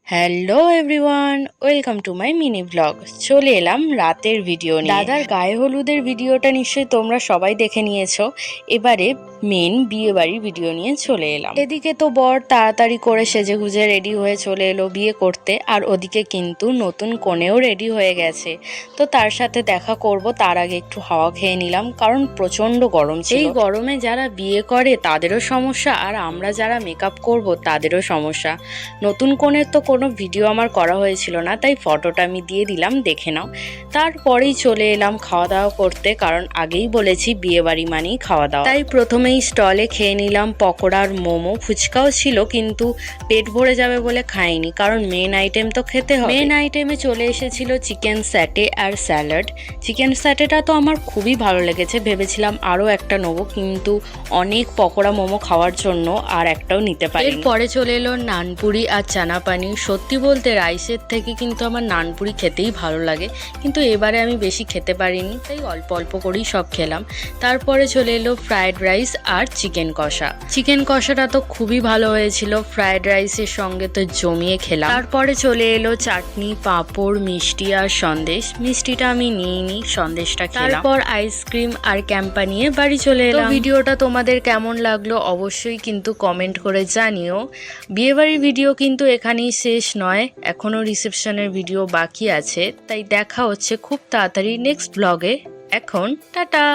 Hello everyone, welcome to my mini blog. চলে এলাম রাতের ভিডিও নিয়ে। দাদার গায়ে হলুদের ভিডিওটা নিশ্চয়ই তোমরা সবাই দেখে নিয়েছো। এবারে মেন বিয়ে বাড়ির ভিডিও নিয়ে চলে এলাম। এদিকে তো বর তাড়াতাড়ি করে সেজে গুজে রেডি হয়ে চলে এলো বিয়ে করতে, আর ওদিকে কিন্তু নতুন কনেও রেডি হয়ে গেছে। তো তার সাথে দেখা করব, তার আগে একটু হাওয়া খেয়ে নিলাম, কারণ প্রচন্ড গরম ছিল। এই গরমে যারা বিয়ে করে তাদেরও সমস্যা, আর আমরা যারা মেকআপ করব তাদেরও সমস্যা। নতুন কনের তো কোনো ভিডিও আমার করা হয়েছিল না, তাই ফটোটা আমি দিয়ে দিলাম, দেখে নাও। তারপরেই চলে এলাম খাওয়া দাওয়া করতে, কারণ আগেই বলেছি বিয়ে বাড়ি মানেই খাওয়া দাওয়া। তাই প্রথমেই স্টলে খেয়ে নিলাম পকোড়ার মোমো, ফুচকাও ছিল, কিন্তু পেট ভরে যাবে বলে খাইনি, কারণ মেন আইটেম তো খেতে হবে। মেন আইটেমে চলে এসেছিল চিকেন স্যাটে আর স্যালাড। চিকেন স্যাটেটা তো আমার খুবই ভালো লেগেছে, ভেবেছিলাম আরও একটা নেবো, কিন্তু অনেক পকোড়া মোমো খাওয়ার জন্য আর একটাও নিতে পারি। এরপরে চলে এলো নানপুরি আর চানা পানির। সত্যি বলতে রাইসের থেকে কিন্তু আমার নানপুরি খেতেই ভালো লাগে, কিন্তু এবারে আমি বেশি খেতে পারিনি, তাই অল্প অল্প করেই সব খেলাম। তারপরে চলে এলো ফ্রায়েড রাইস আর চিকেন কষা। চিকেন কষাটা তো খুবই ভালো হয়েছিল, ফ্রায়েড রাইসের সঙ্গে তো জমিয়ে খেলাম। তারপরে চলে এলো চাটনি, পাঁপড়, মিষ্টি আর সন্দেশ। মিষ্টিটা আমি নিইনি, সন্দেশটা খেলাম। তারপর আইসক্রিম আর ক্যাম্পা নিয়ে বাড়ি চলে এলাম। ভিডিওটা তোমাদের কেমন লাগলো অবশ্যই কিন্তু কমেন্ট করে জানিও। বিয়েবাড়ির ভিডিও কিন্তু এখানেই শেষ নয়, এখনো রিসেপশনের ভিডিও বাকি আছে, তাই দেখা হচ্ছে খুব তাড়াতাড়ি নেক্সট ব্লগে। এখন টাটা।